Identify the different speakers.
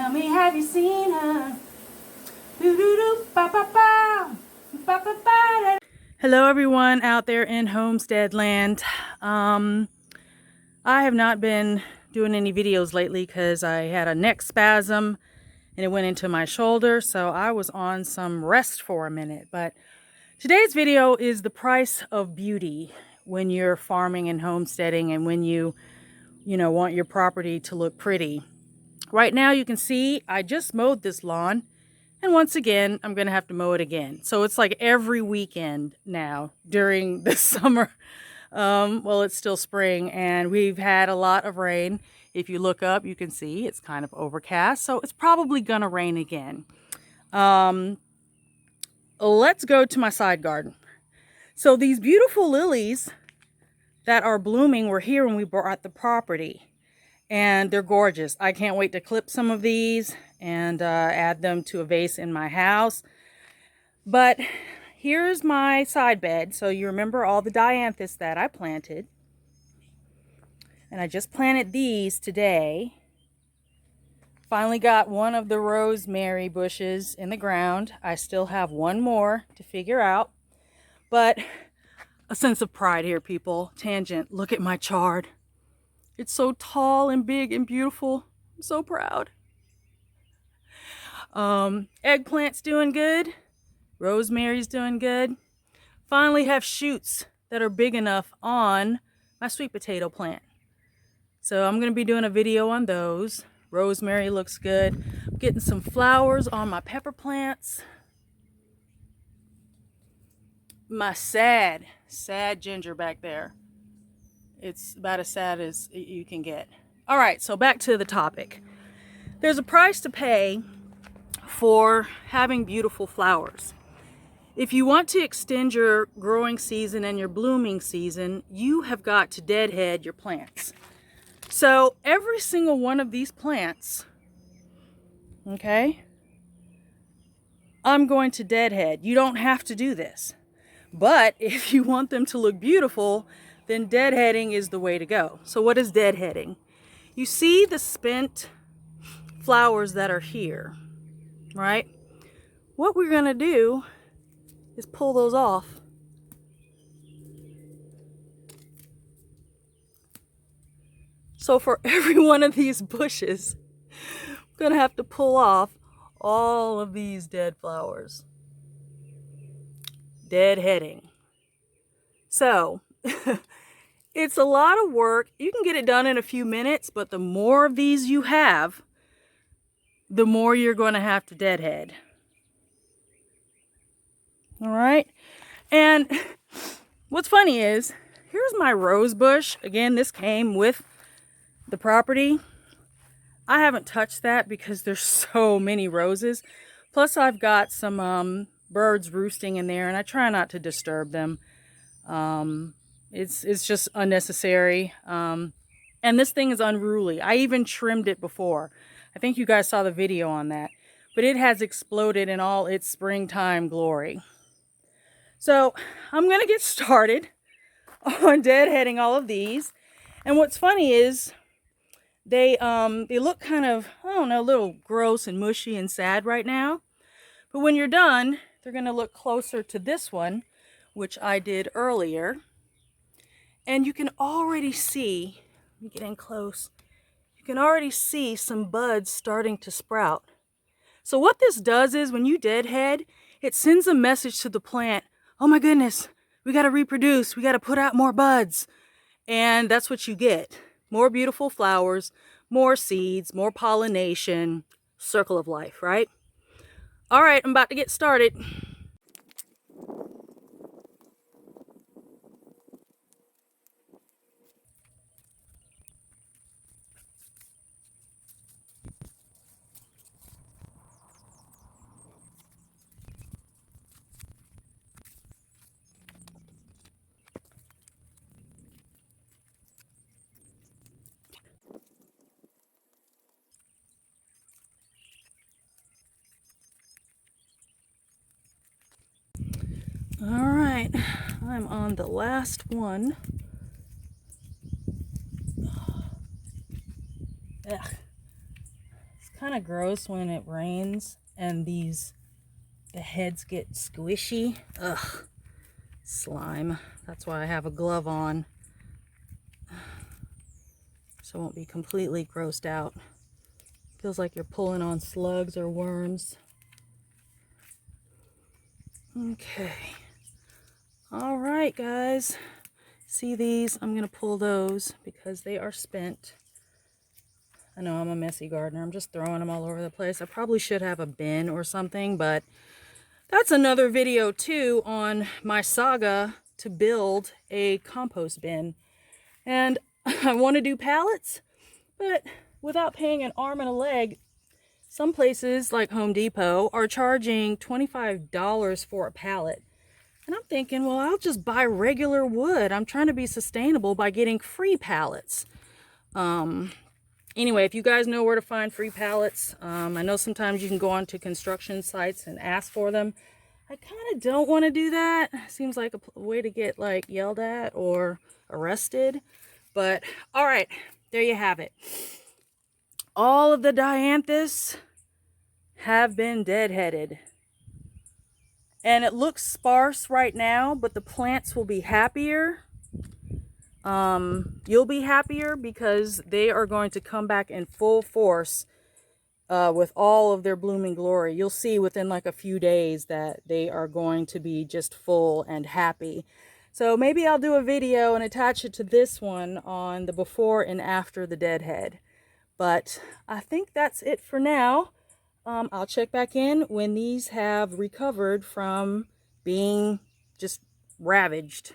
Speaker 1: Tell me, have you seen her? Hello everyone out there in Homestead Land. I have not been doing any videos lately because I had a neck spasm and it went into my shoulder, so I was on some rest for a minute. But today's video is the price of beauty when you're farming and homesteading and when you want your property to look pretty. Right now you can see I just mowed this lawn, and once again I'm gonna have to mow it again. So it's like every weekend now during the summer. Well, it's still spring and we've had a lot of rain. If you look up, you can see it's kind of overcast, so it's probably gonna rain again. Let's go to my side garden. So these beautiful lilies that are blooming were here when we bought the property, and they're gorgeous. I can't wait to clip some of these and add them to a vase in my house. But here's my side bed. So you remember all the dianthus that I planted, and I just planted these today. Finally got one of the rosemary bushes in the ground. I still have one more to figure out, but a sense of pride here, people. Tangent, look at my chard. It's so tall and big and beautiful. I'm so proud. Eggplant's doing good. Rosemary's doing good. Finally have shoots that are big enough on my sweet potato plant. So I'm going to be doing a video on those. Rosemary looks good. I'm getting some flowers on my pepper plants. My sad ginger back there. It's about as sad as you can get. All right, so back to the topic. There's a price to pay for having beautiful flowers. If you want to extend your growing season and your blooming season, you have got to deadhead your plants. So every single one of these plants, okay, I'm going to deadhead. You don't have to do this. But if you want them to look beautiful, then deadheading is the way to go. So what is deadheading? You see the spent flowers that are here, right? What we're gonna do is pull those off. So for every one of these bushes, I'm gonna have to pull off all of these dead flowers. Deadheading. So it's a lot of work. You can get it done in a few minutes, but the more of these you have, the more you're going to have to deadhead. All right. And what's funny is, here's my rose bush. Again, this came with the property. I haven't touched that because there's so many roses. Plus I've got some birds roosting in there, and I try not to disturb them. It's just unnecessary. And this thing is unruly. I even trimmed it before. I think you guys saw the video on that. But it has exploded in all its springtime glory. So I'm going to get started on deadheading all of these. And what's funny is they look kind of, I don't know, a little gross and mushy and sad right now. But when you're done, they're going to look closer to this one, which I did earlier. And you can already see, let me get in close, you can already see some buds starting to sprout. So what this does is when you deadhead, it sends a message to the plant, oh my goodness, we got to reproduce, we got to put out more buds. And that's what you get. More beautiful flowers, more seeds, more pollination, circle of life, right? All right, I'm about to get started. All right, I'm on the last one. Ugh. It's kind of gross when it rains and the heads get squishy. Ugh, slime. That's why I have a glove on, so I won't be completely grossed out. Feels like you're pulling on slugs or worms. Okay. All right, guys. See these? I'm going to pull those because they are spent. I know I'm a messy gardener. I'm just throwing them all over the place. I probably should have a bin or something, but that's another video too on my saga to build a compost bin. And I want to do pallets, but without paying an arm and a leg. Some places like Home Depot are charging $25 for a pallet. And I'm thinking, well, I'll just buy regular wood. I'm trying to be sustainable by getting free pallets. Anyway, if you guys know where to find free pallets, I know sometimes you can go onto construction sites and ask for them. I kind of don't want to do that. Seems like a way to get like yelled at or arrested. But all right, there you have it. All of the dianthus have been deadheaded. And it looks sparse right now, but the plants will be happier. You'll be happier because they are going to come back in full force with all of their blooming glory. You'll see within like a few days that they are going to be just full and happy. So maybe I'll do a video and attach it to this one on the before and after the deadhead. But I think that's it for now. I'll check back in when these have recovered from being just ravaged.